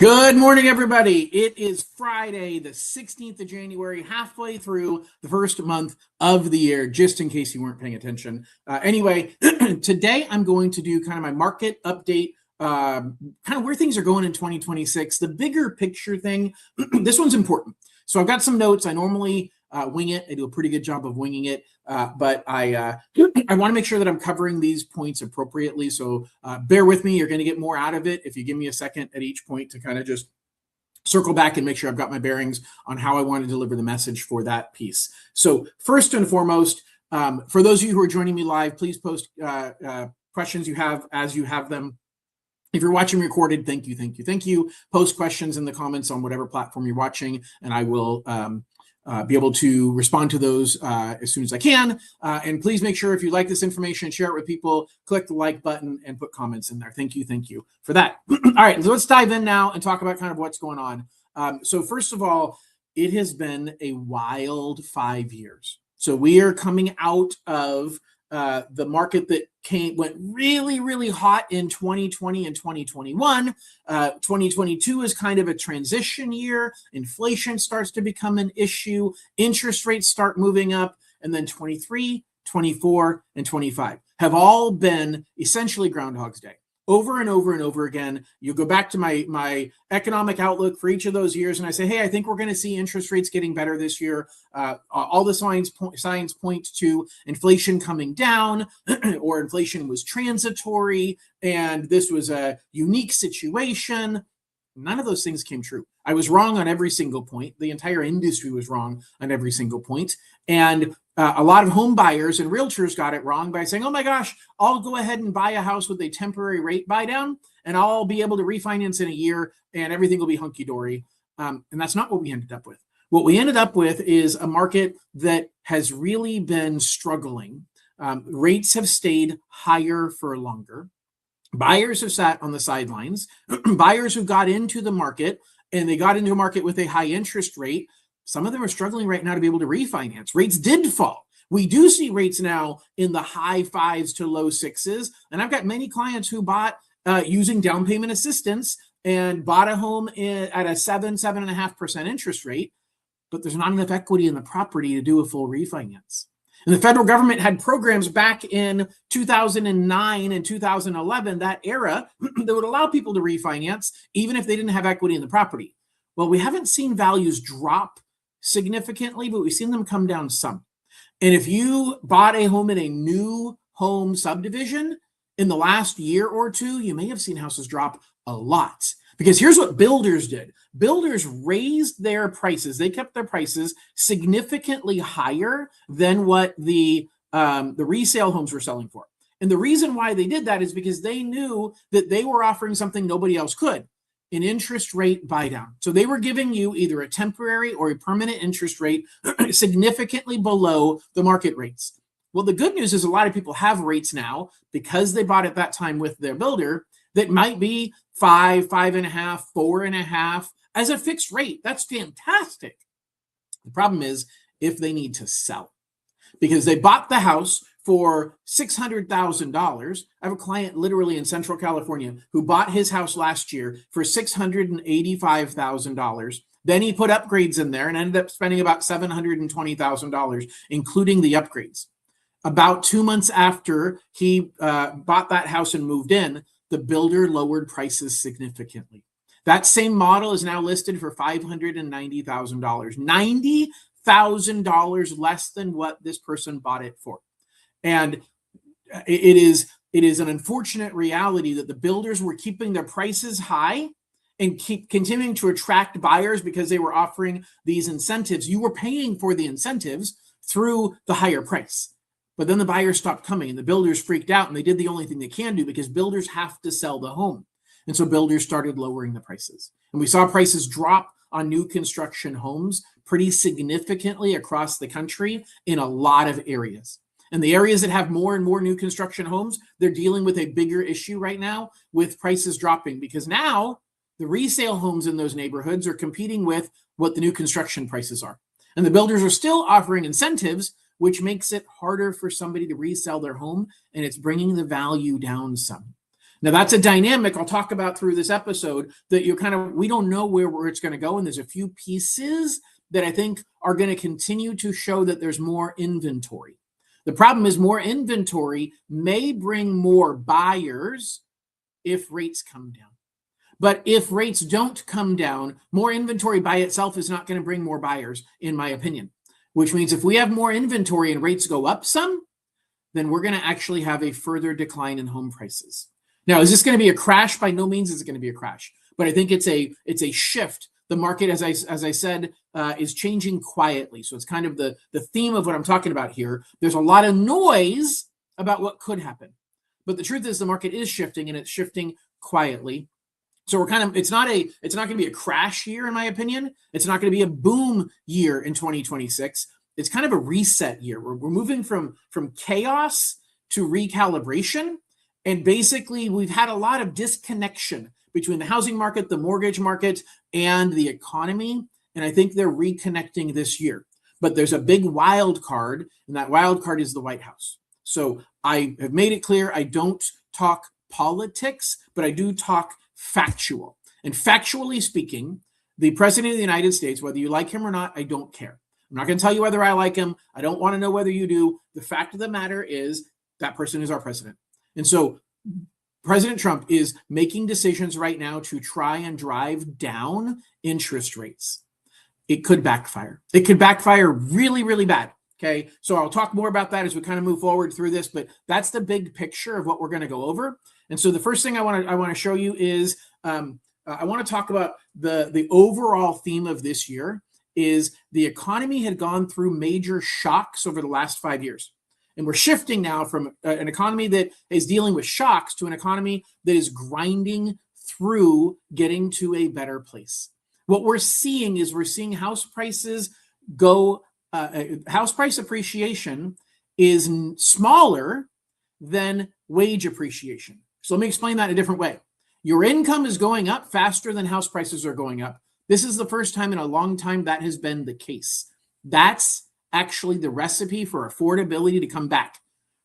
Good morning, everybody. It is Friday, the 16th of January, halfway through the first month of the year, just in case you weren't paying attention. Anyway, today I'm going to do kind of my market update, kind of where things are going in 2026. The bigger picture thing, this one's important. So I've got some notes. I normally wing it. I do a pretty good job of winging it, but I want to make sure that I'm covering these points appropriately. So bear with me. You're going to get more out of it if you give me a second at each point to kind of just circle back and make sure I've got my bearings on how I want to deliver the message for that piece. So first and foremost, for those of you who are joining me live, please post questions you have as you have them. If you're watching recorded, thank you. Post questions in the comments on whatever platform you're watching, and I will be able to respond to those as soon as I can. And please make sure if you like this information, share it with people, click the like button and put comments in there. Thank you for that. All right, so let's dive in now and talk about kind of what's going on. So first of all, it has been a wild 5 years. So we are coming out of the market that went really hot in 2020 and 2021. 2022 is kind of a transition year. Inflation starts to become an issue. Interest rates start moving up. And then 23, 24, and 25 have all been essentially Groundhog's Day. Over and over again. You go back to my economic outlook for each of those years, and I say, hey, I think we're going to see interest rates getting better this year. All the signs point to inflation coming down, or inflation was transitory, and this was a unique situation. None of those things came true. I was wrong on every single point. The entire industry was wrong on every single point. And a lot of home buyers and realtors got it wrong by saying, oh my gosh, I'll go ahead and buy a house with a temporary rate buy down, and I'll be able to refinance in a year and everything will be hunky-dory. And that's not what we ended up with. What we ended up with is a market that has really been struggling. Rates have stayed higher for longer. Buyers have sat on the sidelines. Buyers who got into the market, and they got into a market with a high interest rate, some of them are struggling right now to be able to refinance. Rates did fall. We do see rates now in the high 5s to low 6s. And I've got many clients who bought using down payment assistance and bought a home at a 7.5% interest rate, but there's not enough equity in the property to do a full refinance. And the federal government had programs back in 2009 and 2011, that era, that would allow people to refinance even if they didn't have equity in the property. Well, we haven't seen values drop significantly, but we've seen them come down some. And if you bought a home in a new home subdivision in the last year or two, you may have seen houses drop a lot. Because here's what builders did. Builders raised their prices. They kept their prices significantly higher than what the resale homes were selling for. And the reason why they did that is because they knew that they were offering something nobody else could, an interest rate buy down. So they were giving you either a temporary or a permanent interest rate significantly below the market rates. Well, the good news is a lot of people have rates now because they bought at that time with their builder that might be 5, 5.5, 4.5 as a fixed rate. That's fantastic. The problem is if they need to sell because they bought the house for $600,000. I have a client literally in Central California who bought his house last year for $685,000. Then he put upgrades in there and ended up spending about $720,000, including the upgrades. About 2 months after he bought that house and moved in, the builder lowered prices significantly. That same model is now listed for $590,000, $90,000 less than what this person bought it for. And it is an unfortunate reality that the builders were keeping their prices high and keep continuing to attract buyers because they were offering these incentives. You were paying for the incentives through the higher price. But then the buyers stopped coming and the builders freaked out and they did the only thing they can do because builders have to sell the home. And so builders started lowering the prices. And we saw prices drop on new construction homes pretty significantly across the country in a lot of areas. And the areas that have more and more new construction homes, they're dealing with a bigger issue right now with prices dropping because now the resale homes in those neighborhoods are competing with what the new construction prices are. And the builders are still offering incentives, which makes it harder for somebody to resell their home, and it's bringing the value down some. Now, that's a dynamic I'll talk about through this episode that we don't know where it's going to go. And there's a few pieces that I think are going to continue to show that there's more inventory. The problem is more inventory may bring more buyers if rates come down. But if rates don't come down, more inventory by itself is not going to bring more buyers, in my opinion, which means if we have more inventory and rates go up some, then we're going to actually have a further decline in home prices. Now, is this going to be a crash? By no means is it going to be a crash, but I think it's a shift. The market, as I said, is changing quietly. So it's kind of the theme of what I'm talking about here. There's a lot of noise about what could happen, but the truth is the market is shifting, and it's shifting quietly. So it's not going to be a crash year, in my opinion. It's not going to be a boom year in 2026. It's kind of a reset year. We're moving from chaos to recalibration. And basically, we've had a lot of disconnection between the housing market, the mortgage market, and the economy. And I think they're reconnecting this year. But there's a big wild card, and that wild card is the White House. So I have made it clear I don't talk politics, but I do talk factual. And factually speaking, the president of the United States, whether you like him or not, I don't care. I'm not going to tell you whether I like him. I don't want to know whether you do. The fact of the matter is that person is our president. And so President Trump is making decisions right now to try and drive down interest rates. It could backfire. It could backfire really, really bad. Okay. So I'll talk more about that as we kind of move forward through this, but that's the big picture of what we're going to go over. And so the first thing I want to show you is I want to talk about the overall theme of this year is the economy had gone through major shocks over the last 5 years. And we're shifting now from an economy that is dealing with shocks to an economy that is grinding through getting to a better place. What we're seeing is house prices go, house price appreciation is smaller than wage appreciation. So let me explain that in a different way. Your income is going up faster than house prices are going up. This is the first time in a long time that has been the case. That's actually the recipe for affordability to come back.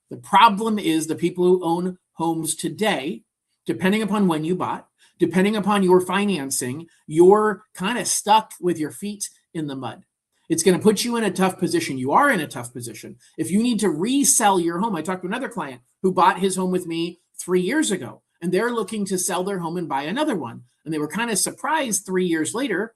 The problem is the people who own homes today, depending upon when you bought, depending upon your financing, you're kind of stuck with your feet in the mud. It's going to put you in a tough position. You are in a tough position. If you need to resell your home, I talked to another client who bought his home with me 3 years ago, and they're looking to sell their home and buy another one. And they were kind of surprised 3 years later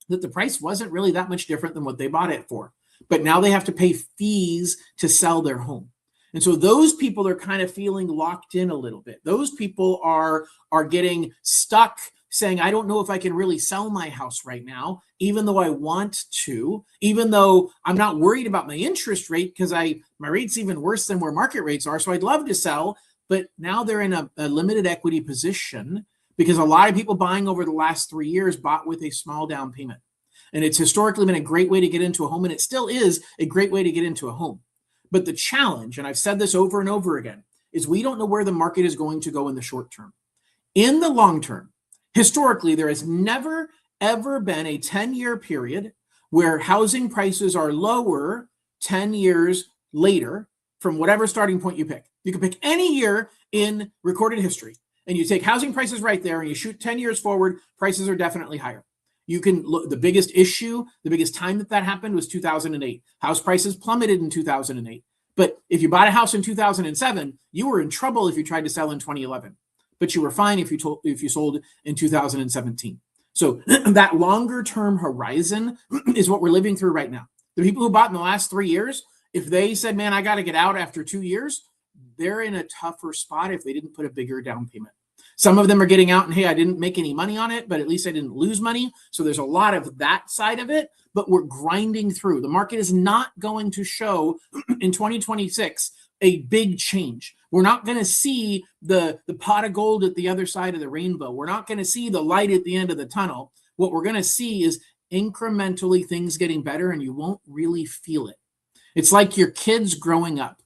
that the price wasn't really that much different than what they bought it for. But now they have to pay fees to sell their home. And so those people are kind of feeling locked in a little bit. Those people are getting stuck saying, I don't know if I can really sell my house right now, even though I want to, even though I'm not worried about my interest rate because my rate's even worse than where market rates are. So I'd love to sell, but now they're in a limited equity position because a lot of people buying over the last 3 years bought with a small down payment. And it's historically been a great way to get into a home, and it still is a great way to get into a home. But the challenge, and I've said this over and over again, is we don't know where the market is going to go in the short term. In the long term, historically, there has never, ever been a 10-year period where housing prices are lower 10 years later from whatever starting point you pick. You can pick any year in recorded history, and you take housing prices right there, and you shoot 10 years forward, prices are definitely higher. You can look, the biggest issue, the biggest time that happened was 2008. House prices plummeted in 2008. But if you bought a house in 2007, you were in trouble if you tried to sell in 2011. But you were fine if you sold in 2017. So that longer term horizon is what we're living through right now. The people who bought in the last 3 years, if they said, man, I got to get out after 2 years, they're in a tougher spot if they didn't put a bigger down payment. Some of them are getting out and, hey, I didn't make any money on it, but at least I didn't lose money. So there's a lot of that side of it, but we're grinding through. The market is not going to show in 2026 a big change. We're not going to see the pot of gold at the other side of the rainbow. We're not going to see the light at the end of the tunnel. What we're going to see is incrementally things getting better, and you won't really feel it. It's like your kids growing up.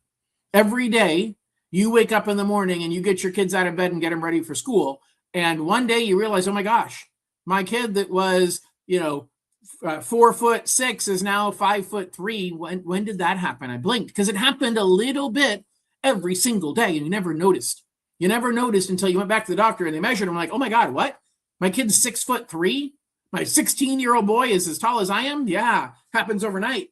Every day, you wake up in the morning and you get your kids out of bed and get them ready for school. And one day you realize, oh my gosh, my kid that was, 4'6" is now 5'3". When did that happen? I blinked because it happened a little bit every single day and you never noticed. You never noticed until you went back to the doctor and they measured him like, oh my God, what? My kid's 6'3"? My 16-year-old boy is as tall as I am? Yeah, happens overnight.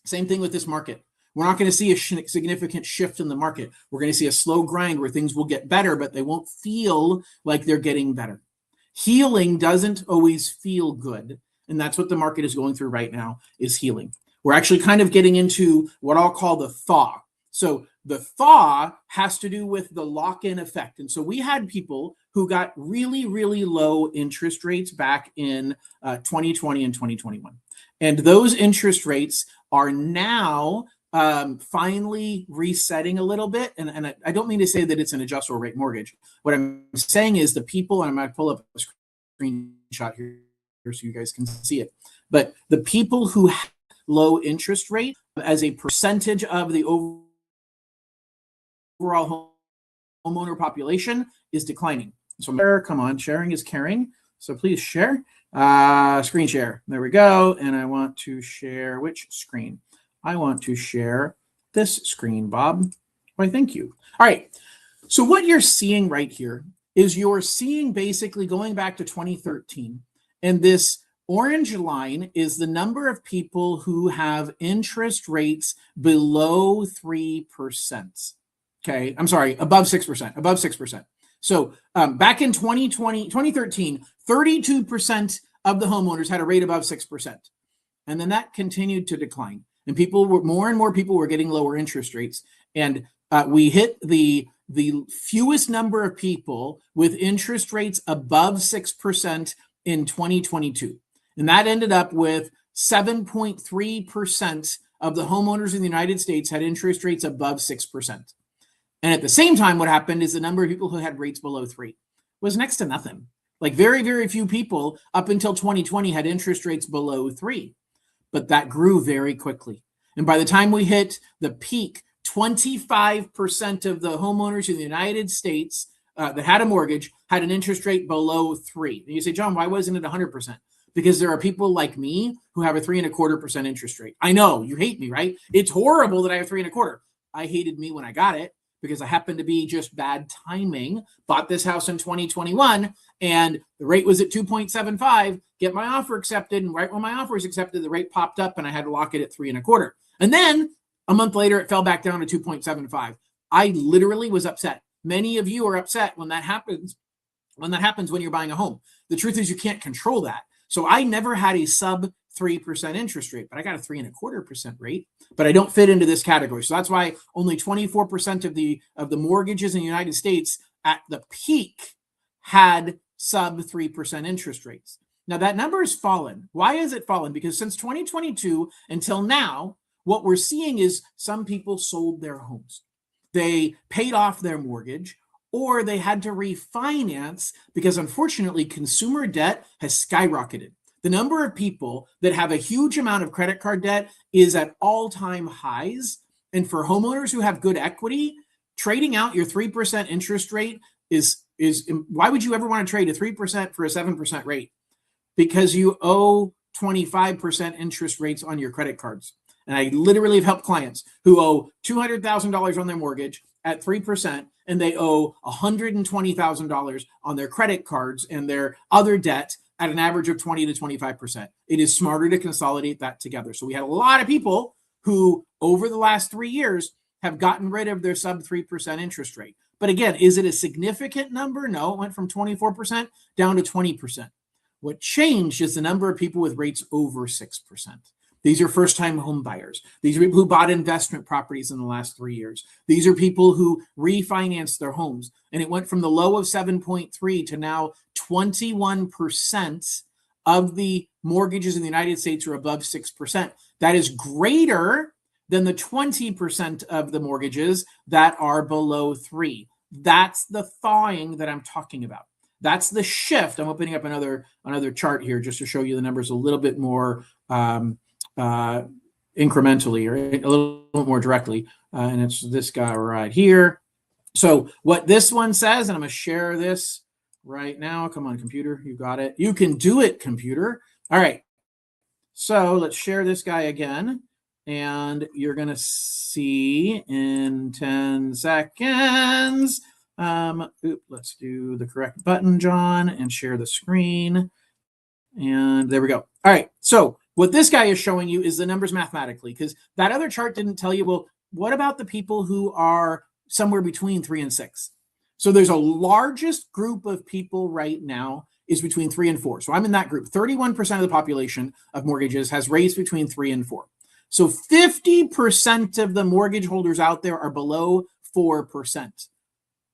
Same thing with this market. We're not going to see a significant shift in the market. We're going to see a slow grind where things will get better, but they won't feel like they're getting better. Healing doesn't always feel good. And that's what the market is going through right now, is healing. We're actually kind of getting into what I'll call the thaw. So the thaw has to do with the lock-in effect. And so we had people who got really, really low interest rates back in 2020 and 2021. And those interest rates are now finally resetting a little bit. And I don't mean to say that it's an adjustable rate mortgage. What I'm saying is the people, and I'm going to pull up a screenshot here so you guys can see it, but the people who have low interest rate as a percentage of the overall homeowner population is declining. So come on, sharing is caring. So please share, screen share. There we go. And I want to share which screen? I want to share this screen, Bob. Why, thank you. All right. So what you're seeing right here is you're seeing basically going back to 2013. And this orange line is the number of people who have interest rates below 3%. Okay. I'm sorry, above 6%, above 6%. So back in 2013, 32% of the homeowners had a rate above 6%. And then that continued to decline. And more and more people were getting lower interest rates. And we hit the fewest number of people with interest rates above 6% in 2022. And that ended up with 7.3% of the homeowners in the United States had interest rates above 6%. And at the same time, what happened is the number of people who had rates below 3 was next to nothing. Like very, very few people up until 2020 had interest rates below 3. But that grew very quickly. And by the time we hit the peak, 25% of the homeowners in the United States that had a mortgage had an interest rate below 3. And you say, John, why wasn't it 100%? Because there are people like me who have a 3.25% interest rate. I know, you hate me, right? It's horrible that I have 3.25. I hated me when I got it because I happened to be just bad timing. Bought this house in 2021 and the rate was at 2.75. Get my offer accepted. And right when my offer was accepted, the rate popped up and I had to lock it at 3.25. And then a month later, it fell back down to 2.75. I literally was upset. Many of you are upset when that happens. When that happens when you're buying a home. The truth is you can't control that. So I never had a sub 3% interest rate, but I got a 3.25% rate, but I don't fit into this category. So that's why only 24% of the mortgages in the United States at the peak had sub 3% interest rates. Now that number has fallen. Why has it fallen? Because since 2022 until now, what we're seeing is some people sold their homes. They paid off their mortgage or they had to refinance because unfortunately consumer debt has skyrocketed. The number of people that have a huge amount of credit card debt is at all-time highs. And for homeowners who have good equity, trading out your 3% interest rate is why would you ever want to trade a 3% for a 7% rate? Because you owe 25% interest rates on your credit cards. And I literally have helped clients who owe $200,000 on their mortgage at 3%, and they owe $120,000 on their credit cards and their other debt at an average of 20 to 25%. It is smarter to consolidate that together. So we had a lot of people who over the last 3 years have gotten rid of their sub 3% interest rate. But again, is it a significant number? No, it went from 24% down to 20%. What changed is the number of people with rates over 6%. These are first-time home buyers. These are people who bought investment properties in the last 3 years. These are people who refinanced their homes. And it went from the low of 7.3 to now 21% of the mortgages in the United States are above 6%. That is greater than the 20% of the mortgages that are below 3. That's the thawing that I'm talking about. That's the shift. I'm opening up another chart here just to show you the numbers a little bit more incrementally or a little more directly. And it's this guy right here. So what this one says, and I'm going to share this right now. Come on, computer. You got it. You can do it, computer. All right. So let's share this guy again. And you're going to see in 10 seconds Let's do the correct button, John, and share the screen. And there we go. All right. So what this guy is showing you is the numbers mathematically, because that other chart didn't tell you, well, what about the people who are somewhere between 3 and 6? So there's a largest group of people right now is between 3 and 4. So I'm in that group. 31% of the population of mortgages has rates between 3 and 4. So 50% of the mortgage holders out there are below 4%.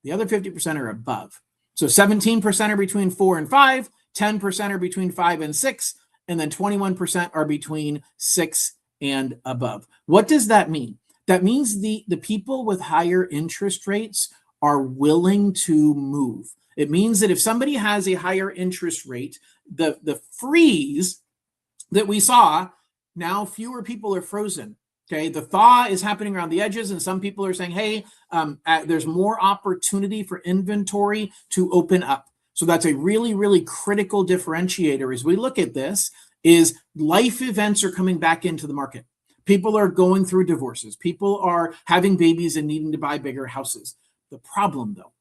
The other 50% are above. So 17% are between 4 and 5, 10% are between 5 and 6, and then 21% are between 6 and above. What does that mean? That means the people with higher interest rates are willing to move. It means that if somebody has a higher interest rate, the freeze that we saw, now fewer people are frozen. Okay, the thaw is happening around the edges, and some people are saying, hey, there's more opportunity for inventory to open up. So that's a really, really critical differentiator as we look at this, is life events are coming back into the market. People are going through divorces. People are having babies and needing to buy bigger houses. The problem, though,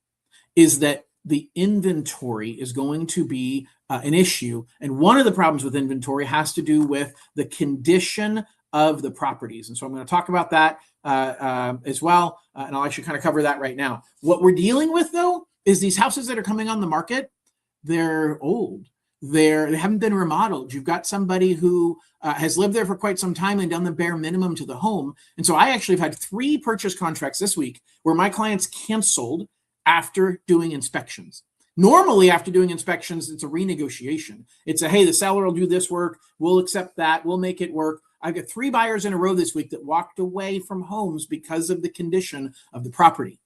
is that the inventory is going to be an issue. And one of the problems with inventory has to do with the condition of the properties. And so I'm going to talk about that as well. And I'll actually kind of cover that right now. What we're dealing with, though, is these houses that are coming on the market, they're old. They haven't been remodeled. You've got somebody who has lived there for quite some time and done the bare minimum to the home. And so I actually have had 3 purchase contracts this week where my clients canceled after doing inspections. Normally, after doing inspections, it's a renegotiation. It's a, hey, the seller will do this work. We'll accept that. We'll make it work. I've got 3 buyers in a row this week that walked away from homes because of the condition of the property,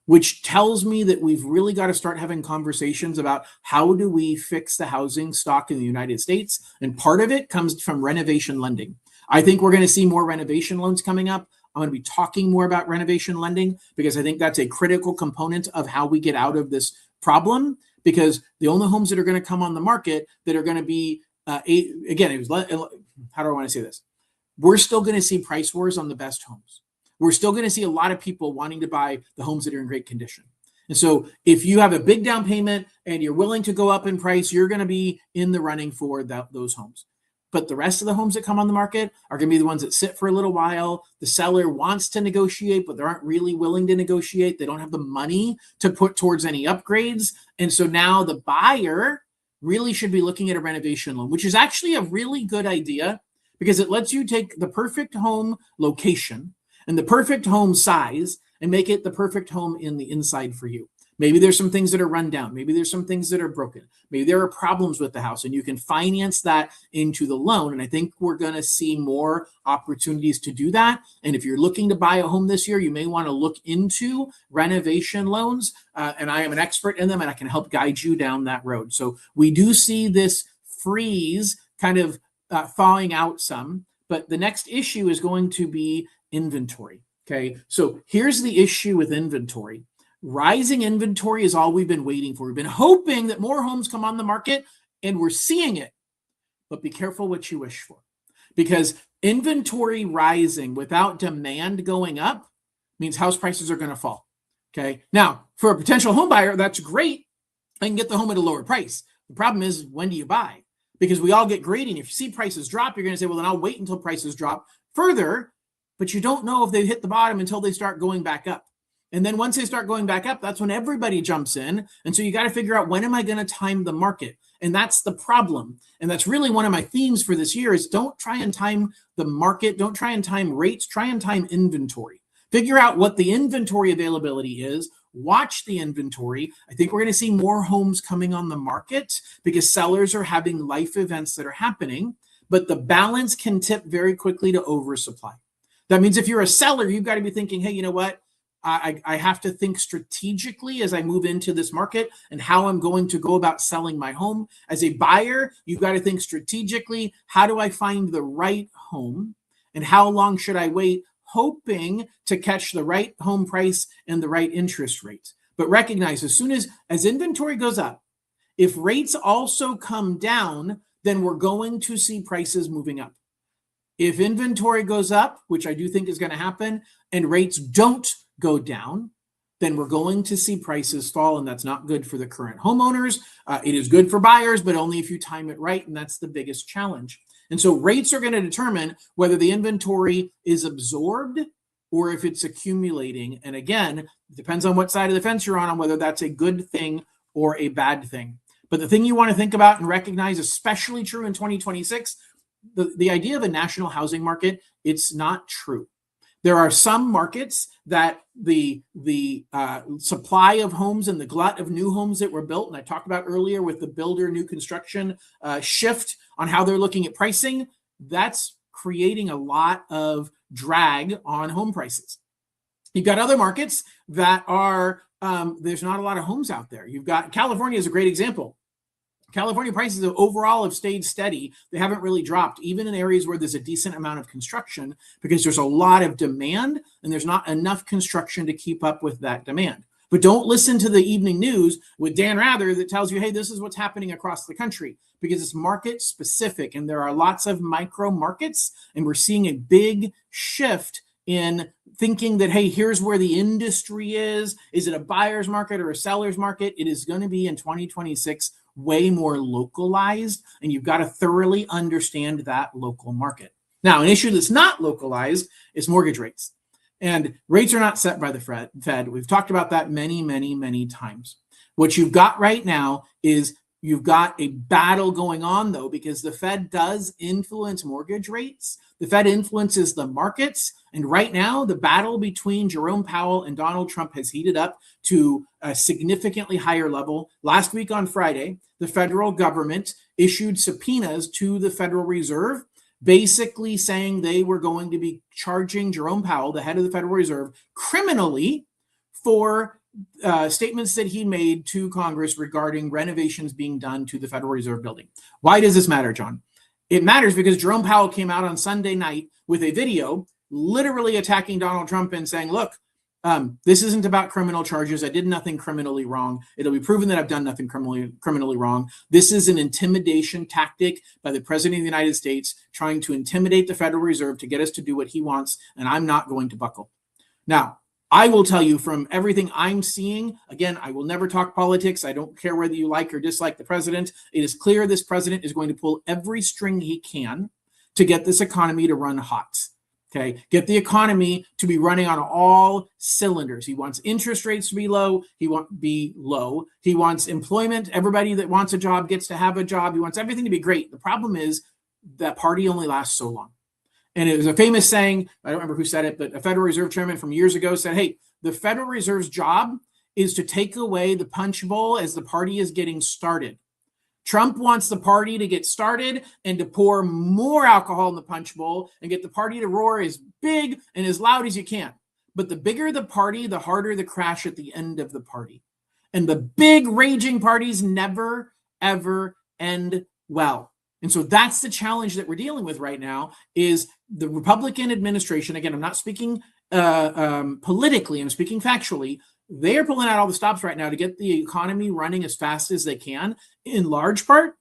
which tells me that we've really got to start having conversations about how do we fix the housing stock in the United States. And part of it comes from renovation lending. I think we're going to see more renovation loans coming up. I'm going to be talking more about renovation lending because I think that's a critical component of how we get out of this problem, because the only homes that are going to come on the market that are going to be, how do I want to say this? We're still going to see price wars on the best homes. We're still going to see a lot of people wanting to buy the homes that are in great condition. And so if you have a big down payment and you're willing to go up in price, you're going to be in the running for those homes. But the rest of the homes that come on the market are going to be the ones that sit for a little while. The seller wants to negotiate, but they aren't really willing to negotiate. They don't have the money to put towards any upgrades. And so now the buyer really should be looking at a renovation loan, which is actually a really good idea because it lets you take the perfect home location and the perfect home size and make it the perfect home in the inside for you. Maybe there's some things that are run down. Maybe there's some things that are broken. Maybe there are problems with the house and you can finance that into the loan. And I think we're going to see more opportunities to do that. And if you're looking to buy a home this year, you may want to look into renovation loans. And I am an expert in them and I can help guide you down that road. So we do see this freeze kind of thawing out some, but the next issue is going to be inventory. Okay. So here's the issue with inventory. Rising inventory is all we've been waiting for. We've been hoping that more homes come on the market, and we're seeing it. But be careful what you wish for, because inventory rising without demand going up means house prices are going to fall. Okay. Now, for a potential home buyer, that's great. I can get the home at a lower price. The problem is, when do you buy? Because we all get grading. If you see prices drop, you're going to say, well, then I'll wait until prices drop further. But you don't know if they hit the bottom until they start going back up. And then once they start going back up, that's when everybody jumps in. And so you got to figure out, when am I going to time the market? And that's the problem. And that's really one of my themes for this year is don't try and time the market. Don't try and time rates. Try and time inventory. Figure out what the inventory availability is. Watch the inventory. I think we're going to see more homes coming on the market because sellers are having life events that are happening. But the balance can tip very quickly to oversupply. That means if you're a seller, you've got to be thinking, hey, you know what? I have to think strategically as I move into this market and how I'm going to go about selling my home. As a buyer, you've got to think strategically, how do I find the right home and how long should I wait, hoping to catch the right home price and the right interest rate. But recognize as soon as inventory goes up, if rates also come down, then we're going to see prices moving up. If inventory goes up, which I do think is going to happen, and rates don't go down, then we're going to see prices fall, and that's not good for the current homeowners. It is good for buyers, but only if you time it right, and that's the biggest challenge. And so rates are going to determine whether the inventory is absorbed or if it's accumulating. And again, it depends on what side of the fence you're on whether that's a good thing or a bad thing. But the thing you want to think about and recognize, especially true in 2026, the idea of a national housing market, it's not true. There are some markets that the supply of homes and the glut of new homes that were built, and I talked about earlier with the builder new construction shift on how they're looking at pricing, that's creating a lot of drag on home prices. You've got other markets that are, there's not a lot of homes out there. You've got, California is a great example. California prices overall have stayed steady. They haven't really dropped, even in areas where there's a decent amount of construction, because there's a lot of demand and there's not enough construction to keep up with that demand. But don't listen to the evening news with Dan Rather that tells you, hey, this is what's happening across the country, because it's market specific and there are lots of micro markets, and we're seeing a big shift in thinking that, hey, here's where the industry is. Is it a buyer's market or a seller's market? It is going to be in 2026 way more localized, and you've got to thoroughly understand that local market. Now, an issue that's not localized is mortgage rates. And rates are not set by the Fed. We've talked about that many, many, many times. What you've got right now is you've got a battle going on, though, because the Fed does influence mortgage rates. The Fed influences the markets. And right now, the battle between Jerome Powell and Donald Trump has heated up to a significantly higher level. Last week on Friday, the federal government issued subpoenas to the Federal Reserve, basically saying they were going to be charging Jerome Powell, the head of the Federal Reserve, criminally for statements that he made to Congress regarding renovations being done to the Federal Reserve building. Why does this matter, John? It matters because Jerome Powell came out on Sunday night with a video literally attacking Donald Trump and saying, look, this isn't about criminal charges. I did nothing criminally wrong. It'll be proven that I've done nothing criminally wrong. This is an intimidation tactic by the President of the United States trying to intimidate the Federal Reserve to get us to do what he wants, and I'm not going to buckle. Now, I will tell you from everything I'm seeing, again, I will never talk politics. I don't care whether you like or dislike the president. It is clear this president is going to pull every string he can to get this economy to run hot. Okay, get the economy to be running on all cylinders. He wants interest rates to be low. He wants employment. Everybody that wants a job gets to have a job. He wants everything to be great. The problem is that party only lasts so long. And it was a famous saying, I don't remember who said it, but a Federal Reserve chairman from years ago said, hey, the Federal Reserve's job is to take away the punch bowl as the party is getting started. Trump wants the party to get started and to pour more alcohol in the punch bowl and get the party to roar as big and as loud as you can. But the bigger the party, the harder the crash at the end of the party. And the big raging parties never, ever end well. And so that's the challenge that we're dealing with right now is the Republican administration. Again, I'm not speaking politically, I'm speaking factually. They're pulling out all the stops right now to get the economy running as fast as they can, in large part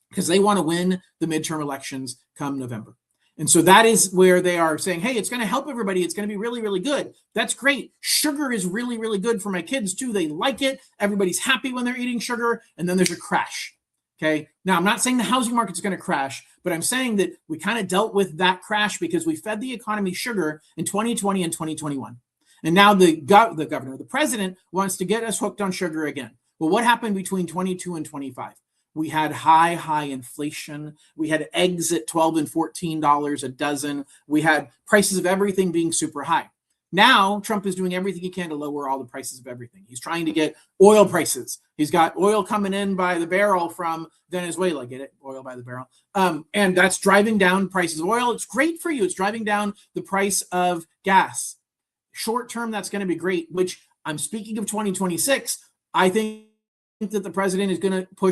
because they want to win the midterm elections come November. And so that is where they are saying, hey, it's going to help everybody. It's going to be really, really good. That's great. Sugar is really, really good for my kids too. They like it. Everybody's happy when they're eating sugar. And then there's a crash. Okay. Now, I'm not saying the housing market's going to crash, but I'm saying that we kind of dealt with that crash because we fed the economy sugar in 2020 and 2021. And now the governor, the president, wants to get us hooked on sugar again. Well, what happened between 22 and 25? We had high inflation. We had eggs at $12 and $14 a dozen. We had prices of everything being super high. Now, Trump is doing everything he can to lower all the prices of everything. He's trying to get oil prices. He's got oil coming in by the barrel from Venezuela. Get it? Oil by the barrel. And that's driving down prices of oil. It's great for you. It's driving down the price of gas. Short term, that's going to be great, which I'm speaking of 2026. I think that the president is going to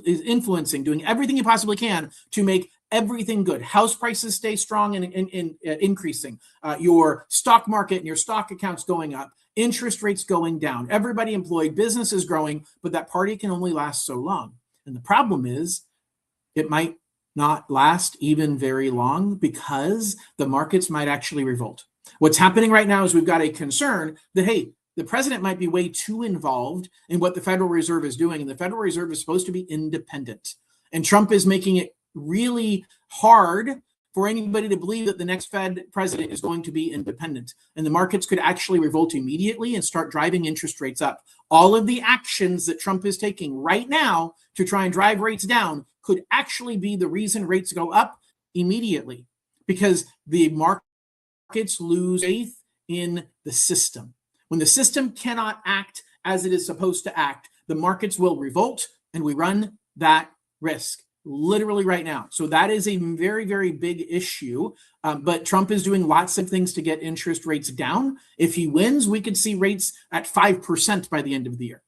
is influencing, doing everything he possibly can to make everything good. House prices stay strong and increasing. Your stock market and your stock accounts going up. Interest rates going down. Everybody employed. Business is growing, but that party can only last so long. And the problem is it might not last even very long because the markets might actually revolt. What's happening right now is we've got a concern that, hey, the president might be way too involved in what the Federal Reserve is doing. And the Federal Reserve is supposed to be independent. And Trump is making it really hard for anybody to believe that the next Fed president is going to be independent. And the markets could actually revolt immediately and start driving interest rates up. All of the actions that Trump is taking right now to try and drive rates down could actually be the reason rates go up immediately, because the markets lose faith in the system. When the system cannot act as it is supposed to act, the markets will revolt, and we run that risk literally right now. So that is a very, very big issue. But Trump is doing lots of things to get interest rates down. If he wins, we could see rates at 5% by the end of the year.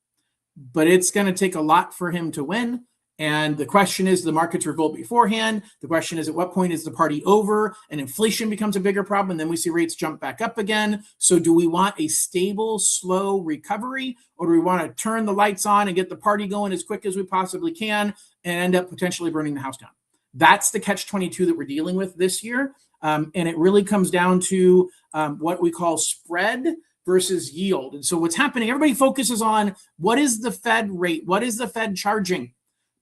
But it's going to take a lot for him to win. And the question is, the markets revolt beforehand. The question is, at what point is the party over and inflation becomes a bigger problem, and then we see rates jump back up again? So do we want a stable, slow recovery, or do we want to turn the lights on and get the party going as quick as we possibly can and end up potentially burning the house down? That's the catch-22 that we're dealing with this year. And it really comes down to what we call spread versus yield. And so what's happening, everybody focuses on what is the Fed rate? What is the Fed charging?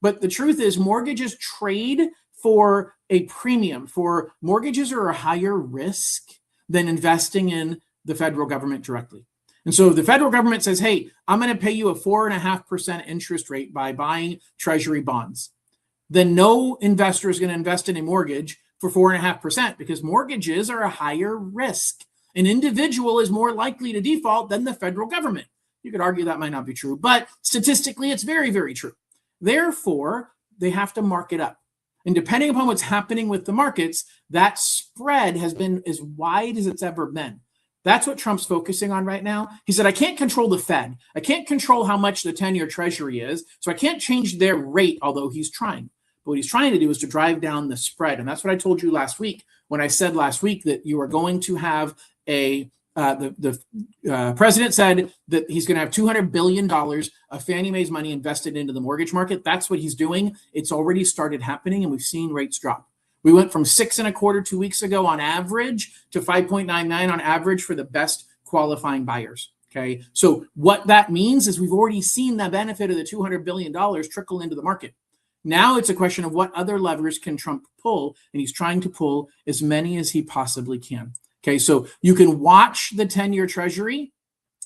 But the truth is, mortgages trade for a premium. For mortgages are a higher risk than investing in the federal government directly. And so if the federal government says, hey, I'm going to pay you a 4.5% interest rate by buying Treasury bonds, then no investor is going to invest in a mortgage for 4.5%, because mortgages are a higher risk. An individual is more likely to default than the federal government. You could argue that might not be true, but statistically, it's very, very true. Therefore, they have to mark it up. And depending upon what's happening with the markets, that spread has been as wide as it's ever been. That's what Trump's focusing on right now. He said, I can't control the Fed. I can't control how much the 10-year Treasury is, so I can't change their rate, although he's trying. But what he's trying to do is to drive down the spread. And that's what I told you last week when I said last week that you are going to have the president said that he's going to have $200 billion of Fannie Mae's money invested into the mortgage market. That's what he's doing. It's already started happening, and we've seen rates drop. We went from 6.25% 2 weeks ago on average to 5.99% on average for the best qualifying buyers. Okay, so what that means is we've already seen the benefit of the $200 billion trickle into the market. Now it's a question of what other levers can Trump pull, and he's trying to pull as many as he possibly can. Okay, so you can watch the 10-year Treasury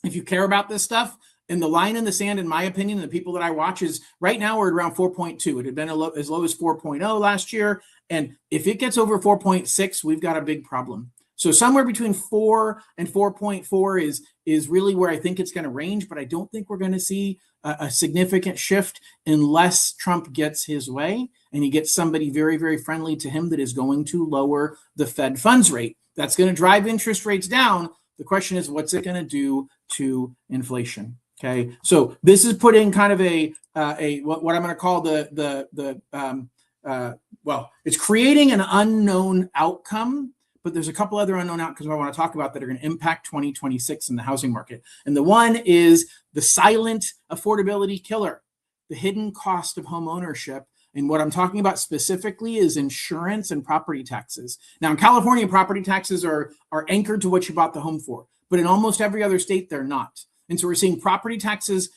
if you care about this stuff. And the line in the sand, in my opinion, and the people that I watch, is right now we're at around 4.2. It had been as low as 4.0 last year. And if it gets over 4.6, we've got a big problem. So somewhere between 4 and 4.4 is really where I think it's going to range. But I don't think we're going to see a significant shift unless Trump gets his way and he gets somebody very, very friendly to him that is going to lower the Fed funds rate. That's going to drive interest rates down. The question is, what's it going to do to inflation? Okay, so this is putting kind of what I'm going to call it's creating an unknown outcome, but there's a couple other unknown outcomes I want to talk about that are going to impact 2026 in the housing market. And the one is the silent affordability killer, the hidden cost of home ownership. And what I'm talking about specifically is insurance and property taxes. Now, in California, property taxes are anchored to what you bought the home for, but in almost every other state, they're not. And so we're seeing property taxes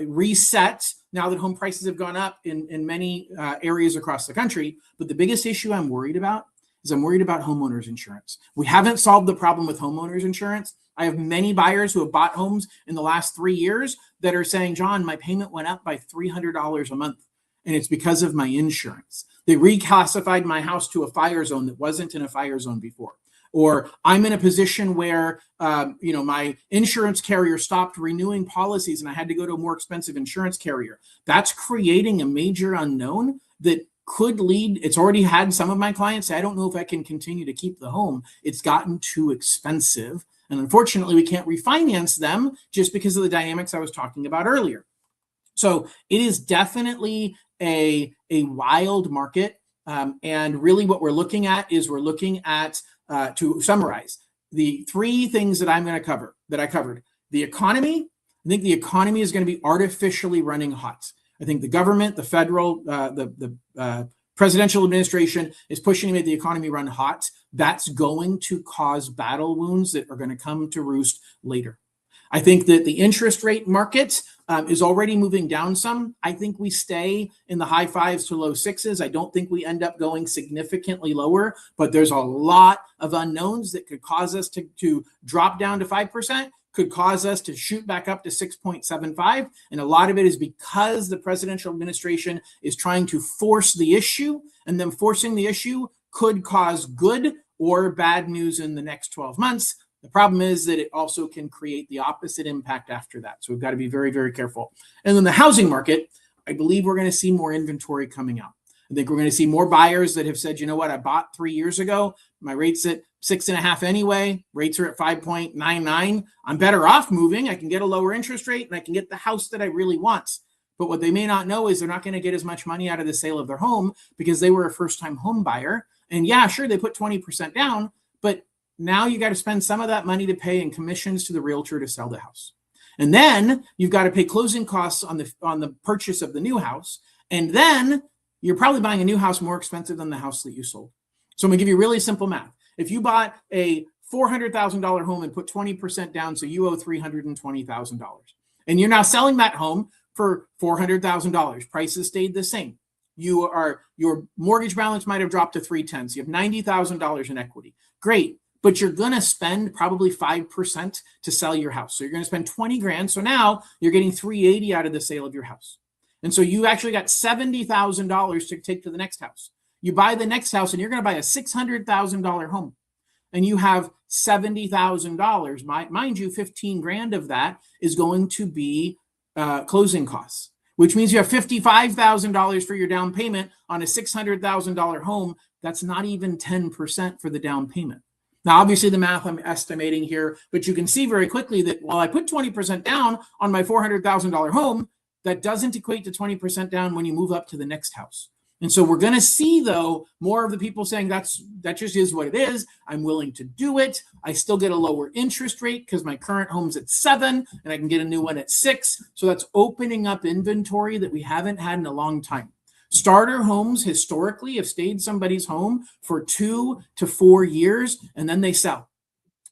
reset now that home prices have gone up in many areas across the country. But the biggest issue I'm worried about is I'm worried about homeowners insurance. We haven't solved the problem with homeowners insurance. I have many buyers who have bought homes in the last 3 years that are saying, John, my payment went up by $300 a month. And it's because of my insurance. They reclassified my house to a fire zone that wasn't in a fire zone before. Or I'm in a position where, my insurance carrier stopped renewing policies and I had to go to a more expensive insurance carrier. That's creating a major unknown that could lead. It's already had some of my clients say, I don't know if I can continue to keep the home. It's gotten too expensive. And unfortunately, we can't refinance them just because of the dynamics I was talking about earlier. So it is definitely a wild market. And really what we're looking at is to summarize, the three things that I'm going to cover, that I covered. The economy. I think the economy is going to be artificially running hot. I think the government, the federal, the presidential administration is pushing to make the economy run hot. That's going to cause battle wounds that are going to come to roost later. I think that the interest rate market is already moving down some. I think we stay in the high 5s to low 6s. I don't think we end up going significantly lower, but there's a lot of unknowns that could cause us to drop down to 5%, could cause us to shoot back up to 6.75. And a lot of it is because the presidential administration is trying to force the issue, and then forcing the issue could cause good or bad news in the next 12 months. The problem is that it also can create the opposite impact after that. So we've got to be very, very careful. And then the housing market, I believe we're going to see more inventory coming out. I think we're going to see more buyers that have said, you know what, I bought 3 years ago. My rate's at 6.5 anyway. Rates are at 5.99. I'm better off moving. I can get a lower interest rate and I can get the house that I really want. But what they may not know is they're not going to get as much money out of the sale of their home because they were a first-time home buyer. And yeah, sure, they put 20% down, but now you got to spend some of that money to pay in commissions to the realtor to sell the house. And then you've got to pay closing costs on the purchase of the new house. And then you're probably buying a new house more expensive than the house that you sold. So I'm going to give you really simple math. If you bought a $400,000 home and put 20% down, so you owe $320,000. And you're now selling that home for $400,000. Prices stayed the same. Your mortgage balance might have dropped to $310,000. So you have $90,000 in equity. Great. But you're going to spend probably 5% to sell your house. So you're going to spend 20 grand. So now you're getting 380 out of the sale of your house. And so you actually got $70,000 to take to the next house. You buy the next house and you're going to buy a $600,000 home. And you have $70,000. Mind you, 15 grand of that is going to be closing costs, which means you have $55,000 for your down payment on a $600,000 home. That's not even 10% for the down payment. Now, obviously, the math I'm estimating here, but you can see very quickly that while I put 20% down on my $400,000 home, that doesn't equate to 20% down when you move up to the next house. And so we're going to see, though, more of the people saying that just is what it is. I'm willing to do it. I still get a lower interest rate because my current home's at 7 and I can get a new one at 6. So that's opening up inventory that we haven't had in a long time. Starter homes historically have stayed somebody's home for 2 to 4 years and then they sell.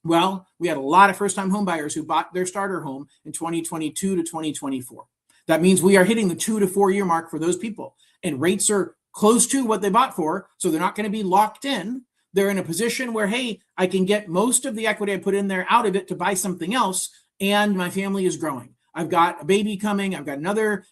Well, we had a lot of first-time home buyers who bought their starter home in 2022 to 2024. That means we are hitting the 2 to 4 year mark for those people. And rates are close to what they bought for, so they're not going to be locked in. They're in a position where, hey, I can get most of the equity I put in there out of it to buy something else, and my family is growing. I've got a baby coming. I've got another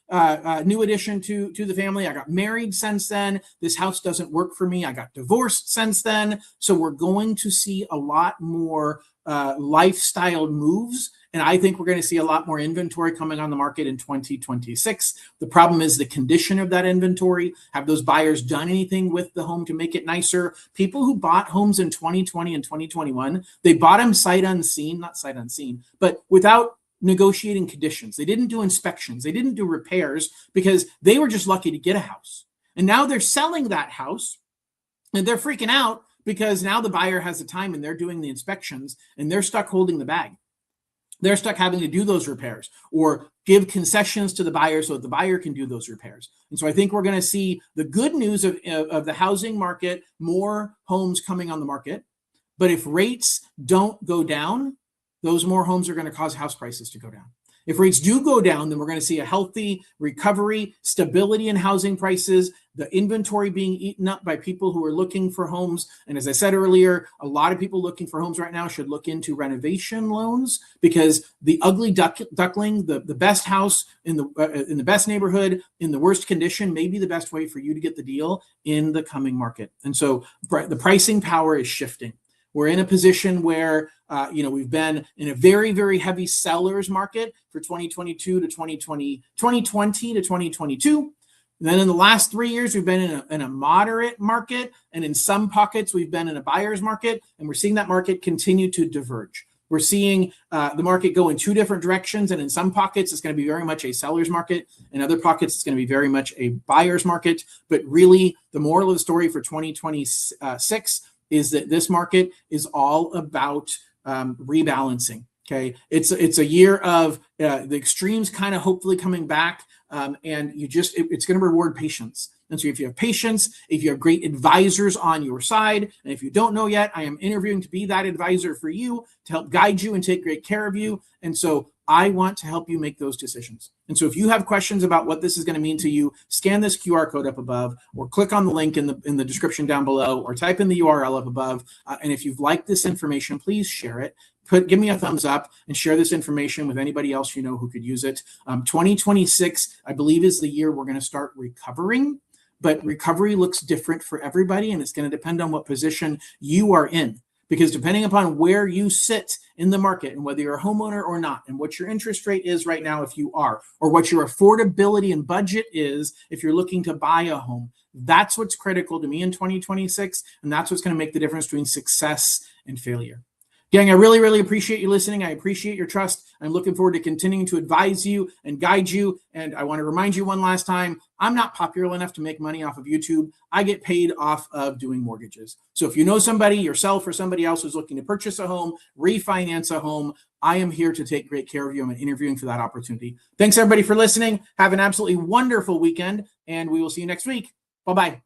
new addition to the family. I got married since then. This house doesn't work for me. I got divorced since then. So we're going to see a lot more lifestyle moves. And I think we're going to see a lot more inventory coming on the market in 2026. The problem is the condition of that inventory. Have those buyers done anything with the home to make it nicer? People who bought homes in 2020 and 2021, they bought them not sight unseen, but without negotiating conditions. They didn't do inspections. They didn't do repairs because they were just lucky to get a house. And now they're selling that house and they're freaking out because now the buyer has the time and they're doing the inspections and they're stuck holding the bag. They're stuck having to do those repairs or give concessions to the buyer so that the buyer can do those repairs. And so I think we're going to see the good news of the housing market, more homes coming on the market. But if rates don't go down, those more homes are going to cause house prices to go down. If rates do go down, then we're going to see a healthy recovery, stability in housing prices, the inventory being eaten up by people who are looking for homes. And as I said earlier, a lot of people looking for homes right now should look into renovation loans because the ugly duckling, the best house in the best neighborhood, in the worst condition, may be the best way for you to get the deal in the coming market. And so the pricing power is shifting. We're in a position where, we've been in a very, very heavy seller's market for 2022 to 2020 to 2022. And then in the last 3 years, we've been in a moderate market. And in some pockets, we've been in a buyer's market. And we're seeing that market continue to diverge. We're seeing the market go in two different directions. And in some pockets, it's going to be very much a seller's market. In other pockets, it's going to be very much a buyer's market. But really, the moral of the story for 2026 is that this market is all about rebalancing. Okay, it's a year of the extremes kind of hopefully coming back. And it's going to reward patience. And so if you have patience, if you have great advisors on your side, and if you don't know yet, I am interviewing to be that advisor for you, to help guide you and take great care of you. And so I want to help you make those decisions. And so if you have questions about what this is going to mean to you, scan this QR code up above, or click on the link in the description down below, or type in the URL up above. And if you've liked this information, please share it. Give me a thumbs up and share this information with anybody else you know who could use it. 2026, I believe, is the year we're going to start recovering. But recovery looks different for everybody, and it's going to depend on what position you are in. Because depending upon where you sit in the market, and whether you're a homeowner or not, and what your interest rate is right now if you are, or what your affordability and budget is if you're looking to buy a home, that's what's critical to me in 2026, and that's what's going to make the difference between success and failure. Gang, I really, really appreciate you listening. I appreciate your trust. I'm looking forward to continuing to advise you and guide you. And I want to remind you one last time, I'm not popular enough to make money off of YouTube. I get paid off of doing mortgages. So if you know somebody, yourself or somebody else who's looking to purchase a home, refinance a home, I am here to take great care of you. I'm interviewing for that opportunity. Thanks everybody for listening. Have an absolutely wonderful weekend, and we will see you next week. Bye-bye.